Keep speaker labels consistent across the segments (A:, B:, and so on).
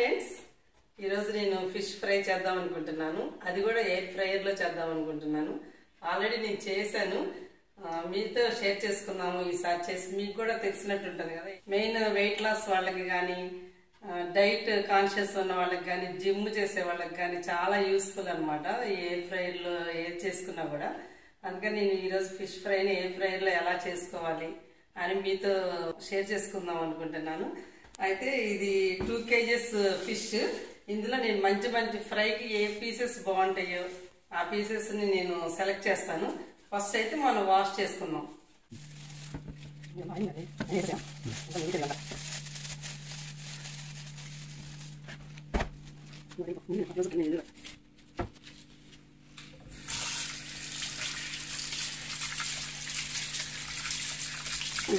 A: Friends, ఈరోజు నేను fish fry చేద్దాం అనుకుంటున్నాను. అది కూడా ఎయిర్ ఫ్రైయర్లో చేద్దాం అనుకుంటున్నాను. ఆల్రెడీ నేను చేశాను, మీతో షేర్ చేసుకున్నాము. ఈసారి చేసి మీకు కూడా తెలిసినట్టు ఉంటుంది కదా. మెయిన్ వెయిట్ లాస్ వాళ్ళకి కానీ, డైట్ కాన్షియస్ ఉన్న వాళ్ళకి కానీ, జిమ్ చేసే వాళ్ళకి కానీ చాలా యూస్ఫుల్ అనమాట ఈ ఎయిర్ ఫ్రైయర్లో ఏది చేసుకున్నా కూడా. అందుకని నేను ఈరోజు ఫిష్ ఫ్రైని ఎయిర్ ఫ్రైయర్లో ఎలా చేసుకోవాలి అని మీతో షేర్ చేసుకుందాం అనుకుంటున్నాను. అయితే ఇది 2 kgs ఫిష్. ఇందులో నేను మంచి మంచి ఫ్రైకి ఏ పీసెస్ బాగుంటాయో ఆ పీసెస్ని నేను సెలెక్ట్ చేస్తాను. ఫస్ట్ అయితే మనం వాష్ చేసుకుందాం.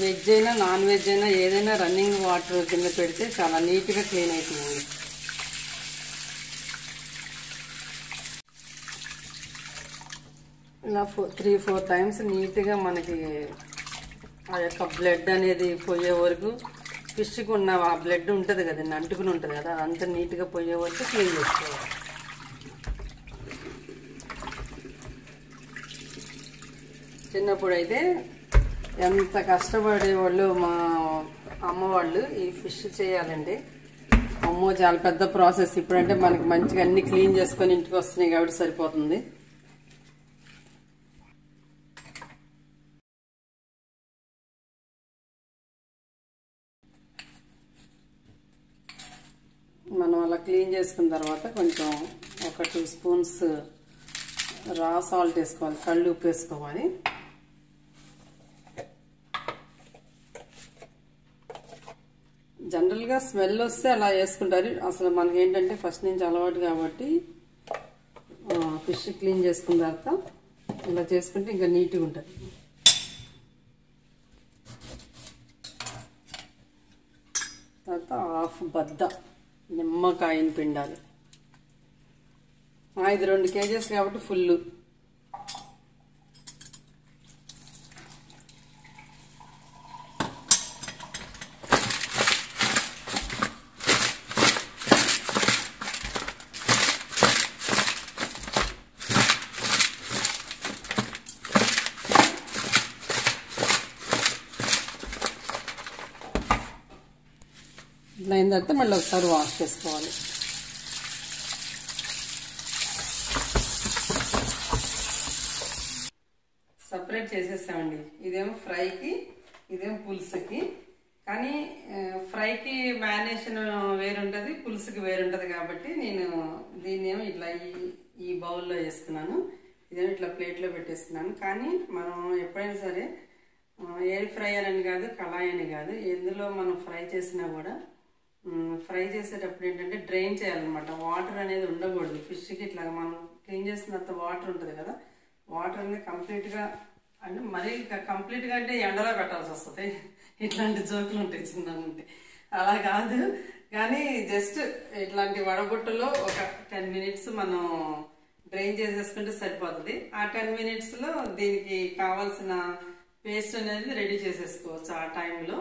A: వెజ్ అయినా నాన్ వెజ్ అయినా ఏదైనా రన్నింగ్ వాటర్ కింద పెడితే చాలా నీట్గా క్లీన్ అవుతుంది. ఇలా 3-4 టైమ్స్ నీట్గా మనకి ఆ యొక్క బ్లడ్ అనేది పోయే వరకు, ఫిష్కి ఉన్న ఆ బ్లడ్ ఉంటుంది కదండి, అంటుకుని ఉంటుంది కదా, అదంతా నీట్గా పోయే వరకు క్లీన్ చేసుకోవాలి. చిన్నప్పుడు అయితే ఎంత కష్టపడేవాళ్ళు మా అమ్మ వాళ్ళు ఈ ఫిష్ చేయాలండి. అమ్మో చాలా పెద్ద ప్రాసెస్. ఇప్పుడంటే మనకి మంచిగా అన్ని క్లీన్ చేసుకొని ఇంటికి వస్తున్నాయి కాబట్టి సరిపోతుంది. మనం అలా క్లీన్ చేసుకున్న తర్వాత కొంచెం ఒక 2 స్పూన్స్ రా సాల్ట్ వేసుకోవాలి, కళ్ళు ఉప్పు వేసుకోవాలి. జనరల్గా స్మెల్ వస్తే అలా వేసుకుంటారు. అసలు మనకి ఏంటంటే ఫస్ట్ నుంచి అలవాటు కాబట్టి ఫిష్ క్లీన్ చేసుకున్న తర్వాత ఇలా చేసుకుంటే ఇంకా నీట్గా ఉంటుంది. తర్వాత హాఫ్ బద్ద నిమ్మకాయని పిండాలి. ఇది 2 kgs కాబట్టి ఫుల్. ఇట్లా అయిన తర్వాత మళ్ళీ ఒకసారి వాష్ చేసుకోవాలి. సపరేట్ చేసేసామండి. ఇదేమో ఫ్రైకి, ఇదేమో పులుసుకి. కానీ ఫ్రైకి మ్యారినేషన్ వేరుంటుంది, పులుసుకి వేరుంటుంది కాబట్టి నేను దీన్నేమో ఇట్లా ఈ బౌల్లో వేసుకున్నాను. ఇదేమో ఇట్లా ప్లేట్లో పెట్టేసుకున్నాను. కానీ మనం ఎప్పుడైనా సరే ఎయిర్ ఫ్రైయర్ అని కాదు, కళాయి అని కాదు, ఎందులో మనం ఫ్రై చేసినా కూడా ఫ్రై చేసేటప్పుడు ఏంటంటే డ్రైన్ చేయాలన్నమాట. వాటర్ అనేది ఉండకూడదు ఫిష్కి. ఇట్లా మనం క్లీన్ చేసిన తర్వాత వాటర్ ఉంటుంది కదా, వాటర్ అనేది కంప్లీట్గా, అంటే మరీ కంప్లీట్గా అంటే ఎండలో పెట్టాల్సి వస్తుంది. ఇట్లాంటి జోకులు ఉంటాయి చిన్నగా ఉంటాయి, అలా కాదు. కానీ జస్ట్ ఇట్లాంటి వడబుట్టలో ఒక 10 minutes మనం డ్రైన్ చేసేసుకుంటే సరిపోతుంది. ఆ 10 minutesలో దీనికి కావాల్సిన పేస్ట్ అనేది రెడీ చేసేసుకోవచ్చు ఆ టైంలో.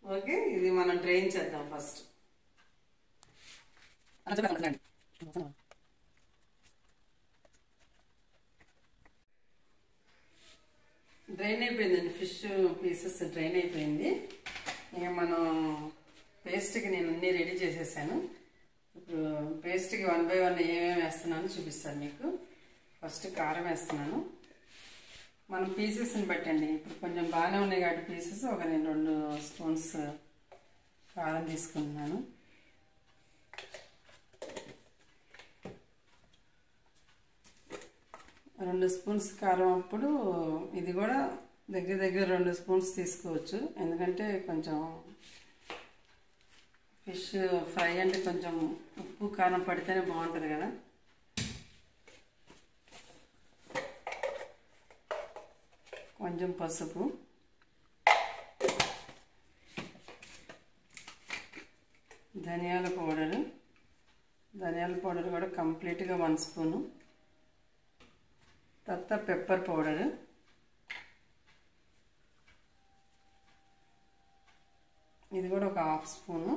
A: ఓకే, ఇది మనం డ్రైన్ చేద్దాం ఫస్ట్. డ్రైన్ అయిపోయిందండి, ఫిష్ పీసెస్ డ్రైన్ అయిపోయింది. ఇక మనం పేస్ట్కి నేను అన్నీ రెడీ చేసేసాను. ఇప్పుడు పేస్ట్కి 1 by 1 ఏమేమి వేస్తున్నానో చూపిస్తాను మీకు. ఫస్ట్ కారం వేస్తున్నాను. మనం పీసెస్ని పెట్టండి. ఇప్పుడు కొంచెం బాగానే ఉన్నాయి కాబట్టి పీసెస్ నేను 2 స్పూన్స్ కారం తీసుకుంటున్నాను. రెండు స్పూన్స్ కారం అప్పుడు ఇది కూడా దగ్గర 2 స్పూన్స్ తీసుకోవచ్చు. ఎందుకంటే కొంచెం ఫిష్ ఫ్రై అంటే కొంచెం ఉప్పు కారం పడితేనే బాగుంటుంది కదా. కొంచెం పసుపు, ధనియాల పౌడర్ కూడా కంప్లీట్గా 1 స్పూను. తర్వాత పెప్పర్ పౌడర్, ఇది కూడా ఒక హాఫ్ స్పూను.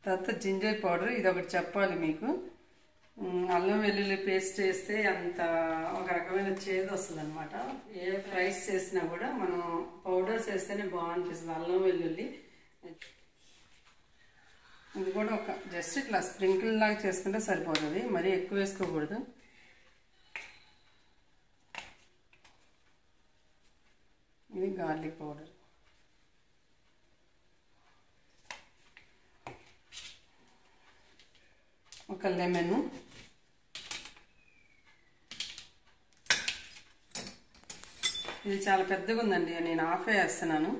A: తర్వాత జింజర్ పౌడర్, ఇది ఒకటి చెప్పాలి మీకు. అల్లం వెల్లుల్లి పేస్ట్ చేస్తే అంత ఒక రకమైన చేదు వస్తుంది అనమాట. ఏ ఫ్రైస్ చేసినా కూడా మనం పౌడర్స్ వేస్తేనే బాగనిపిస్తుంది. అల్లం వెల్లుల్లి ఇది కూడా ఒక జస్ట్ ఇట్లా స్ప్రింకిల్ లాగా చేసుకుంటే సరిపోతుంది, మరీ ఎక్కువ వేసుకోకూడదు. ఇది గార్లిక్ పౌడర్. ఒక లెమన్, ఇది చాలా పెద్దగా ఉందండి, నేను హాఫ్ వేస్తున్నాను,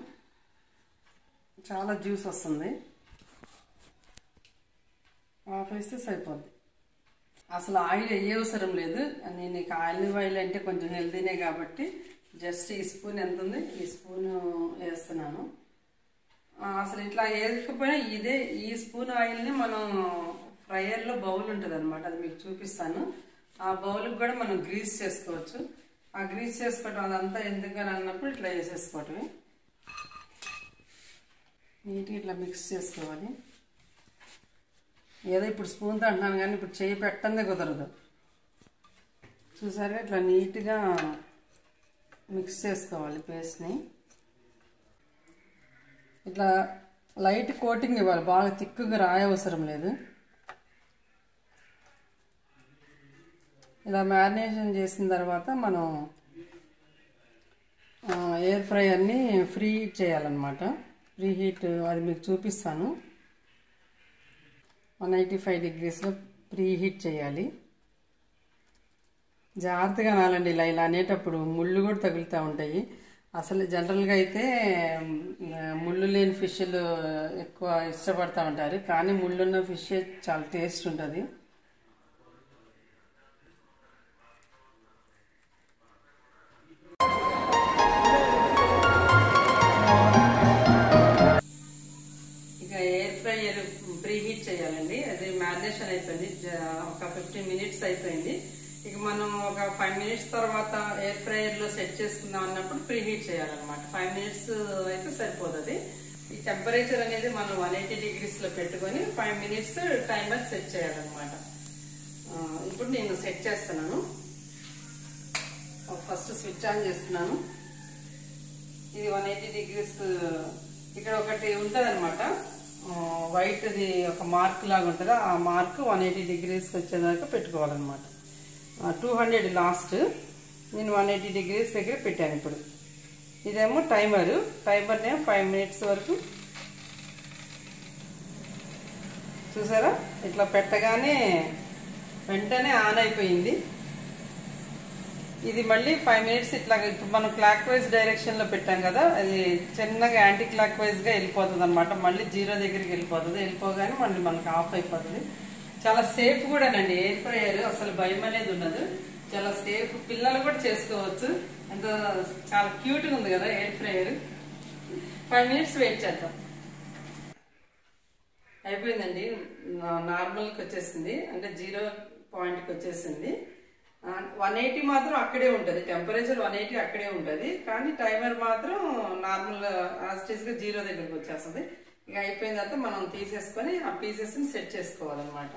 A: చాలా జ్యూస్ వస్తుంది. హాఫ్ వేస్తే సరిపోద్ది. అసలు ఆయిల్ వేయ అవసరం లేదు. నేను ఇక ఆయిల్ అంటే కొంచెం హెల్తీనే కాబట్టి జస్ట్ ఈ స్పూన్ ఎంత ఉంది, ఈ స్పూన్ వేస్తున్నాను. అసలు ఇట్లా వేయకపోయినా ఈ స్పూన్ ఆయిల్ని మనం ఫ్రైయర్లో బౌల్ ఉంటుంది అనమాట, అది మీకు చూపిస్తాను. ఆ బౌల్కి కూడా మనం గ్రీస్ చేసుకోవచ్చు. ఆ గ్రీస్ చేసుకోవటం అదంతా ఎందుకని అన్నప్పుడు ఇట్లా వేసేసుకోవటమే. నీట్గా ఇట్లా మిక్స్ చేసుకోవాలి. ఏదో ఇప్పుడు స్పూన్తో అంటున్నాను కానీ ఇప్పుడు చేయి పెట్టందే కుదరదు. చూసారుగా ఇట్లా నీట్గా మిక్స్ చేసుకోవాలి పేస్ట్ని. ఇట్లా లైట్ కోటింగ్ ఇవ్వాలి, బాగా తిక్కుగా రాయవసరం లేదు. ఇలా మ్యారినేషన్ చేసిన తర్వాత మనం ఎయిర్ ఫ్రైయర్ని ఫ్రీ హీట్ చేయాలన్నమాట. ఫ్రీ హీట్ అది మీకు చూపిస్తాను. 185 degreesలో ప్రీ హీట్ చేయాలి. జాగ్రత్తగా అనాలండి, ఇలా అనేటప్పుడు ముళ్ళు కూడా తగులుతూ ఉంటాయి. అసలు జనరల్గా అయితే ముళ్ళు లేని ఫిష్లు ఎక్కువ ఇష్టపడుతూ ఉంటారు, కానీ ముళ్ళున్న ఫిష్ చాలా టేస్ట్ ఉంటుంది. చేయాలండి. అది మ్యారినేషన్ అయిపోయింది, ఒక 15 minutes అయిపోయింది. ఇక మనం ఒక 5 minutes తర్వాత ఎయిర్ ఫ్రైయర్లో సెట్ చేసుకుందాం అన్నప్పుడు ప్రీ హీట్ చేయాలన్నమాట. 5 minutes అయితే సరిపోతుంది. ఈ టెంపరేచర్ అనేది మనం 180 degreesలో పెట్టుకొని 5 minutes టైమర్ సెట్ చేయాలన్నమాట. ఇప్పుడు నేను సెట్ చేస్తున్నాను. ఫస్ట్ స్విచ్ ఆన్ చేస్తున్నాను. ఇది 180 degrees. ఇక్కడ ఒకటి ఉంటుంది అనమాట, వైట్ది ఒక మార్క్ లాగా ఉంటుంది. ఆ మార్క్ 180 degrees వచ్చేదాకా పెట్టుకోవాలన్నమాట. 200 లాస్ట్, నేను 180 degrees దగ్గర పెట్టాను. ఇప్పుడు ఇదేమో టైమర్నే 5 minutes వరకు. చూసారా, ఇట్లా పెట్టగానే వెంటనే ఆన్ అయిపోయింది. ఇది మళ్ళీ 5 minutes ఇట్లా ఇప్పుడు మనం క్లాక్ వైజ్ డైరెక్షన్లో పెట్టాం కదా, అది చిన్నగా యాంటీ క్లాక్ వైజ్గా వెళ్ళిపోతుంది అనమాట. మళ్ళీ 0 దగ్గరికి వెళ్ళిపోతుంది. వెళ్ళిపోగానే మళ్ళీ మనకు ఆఫ్ అయిపోతుంది. చాలా సేఫ్ కూడానండి ఎయిర్ ఫ్రైయర్, అసలు భయం అనేది ఉండదు. చాలా సేఫ్, పిల్లలు కూడా చేసుకోవచ్చు. ఎంతో చాలా క్యూట్గా ఉంది కదా ఎయిర్ ఫ్రైయర్. 5 minutes వెయిట్ చేద్దాం. అయిపోయిందండి, నార్మల్కి వచ్చేసింది, అంటే 0 పాయింట్కి వచ్చేసింది. 180 మాత్రం అక్కడే ఉంటుంది, టెంపరేచర్ 180 అక్కడే ఉంటుంది, కానీ టైమర్ మాత్రం నార్మల్ యాస్టీస్గా 0 దగ్గరికి వచ్చేస్తుంది. ఇక అయిపోయిన తర్వాత మనం తీసేసుకొని ఆ పీసెస్ని సెట్ చేసుకోవాలన్నమాట.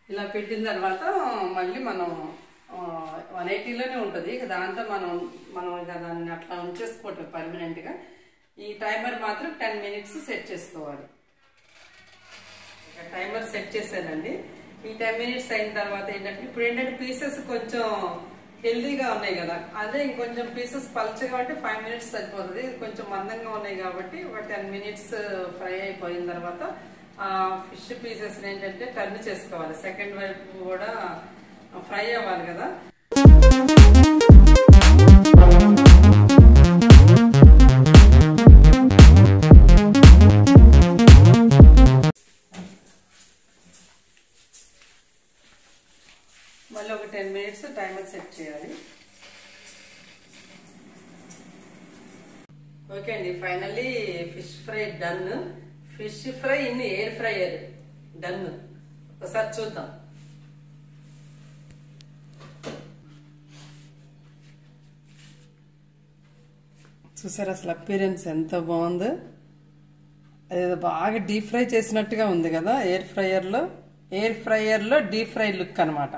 A: ఇలా పెట్టిన తర్వాత మళ్ళీ మనం 180లోనే ఉంటుంది. దాంతో మనం ఇక దాన్ని అట్లా ఉంచేసుకోవటం పర్మనెంట్గా. ఈ టైమర్ మాత్రం 10 minutes సెట్ చేసుకోవాలి. టైమర్ సెట్ చేశానండి. ఈ 10 minutes అయిన తర్వాత ఇప్పుడు ఏంటంటే పీసెస్ కొంచెం హెల్దీగా ఉన్నాయి కదా, అదే ఇంకొంచెం పీసెస్ పల్చగా అంటే 5 minutes సరిపోతుంది. కొంచెం మందంగా ఉన్నాయి కాబట్టి ఒక 10 minutes ఫ్రై అయిపోయిన తర్వాత ఆ ఫిష్ పీసెస్ ఏంటంటే టర్న్ చేసుకోవాలి. సెకండ్ వైపు కూడా ఫ్రై అవ్వాలి కదా. మళ్ళీ ఒక 10 minutes టైమర్ సెట్ చేయాలి. ఓకే అండి, finally fish fry done. Fish fry in air fryer done. ఒకసారి చూద్దాం. చూసారు అసలు అపీరెన్స్ ఎంత బాగుందో. అదేదో బాగా డీప్ ఫ్రై చేసినట్టుగా ఉంది కదా ఎయిర్ ఫ్రైయర్లో డీప్ ఫ్రై లుక్ అనమాట.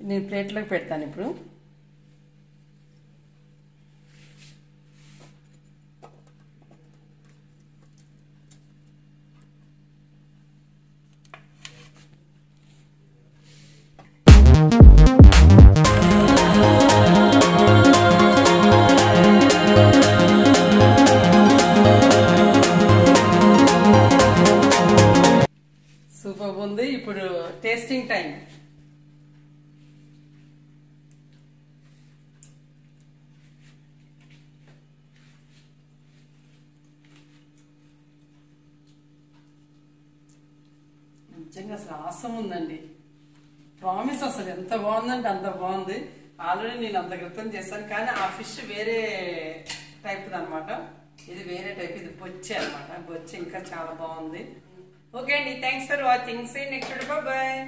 A: నేను ప్లేట్లోకి పెడతాను ఇప్పుడు. సూపర్ ఉంది. ఇప్పుడు టేస్టింగ్ టైం. నిజంగా అసలు ఆసం ఉందండి. ప్రామిస్ అసలు ఎంత బాగుందంటే అంత బాగుంది. ఆల్రెడీ నేను అంత క్రితం చేశాను కానీ ఆ ఫిష్ వేరే టైప్ అనమాట. ఇది వేరే టైప్, ఇది బొచ్చే అనమాట. బొచ్చే ఇంకా చాలా బాగుంది. ఓకే అండి, thanks for watching. See next. Bye.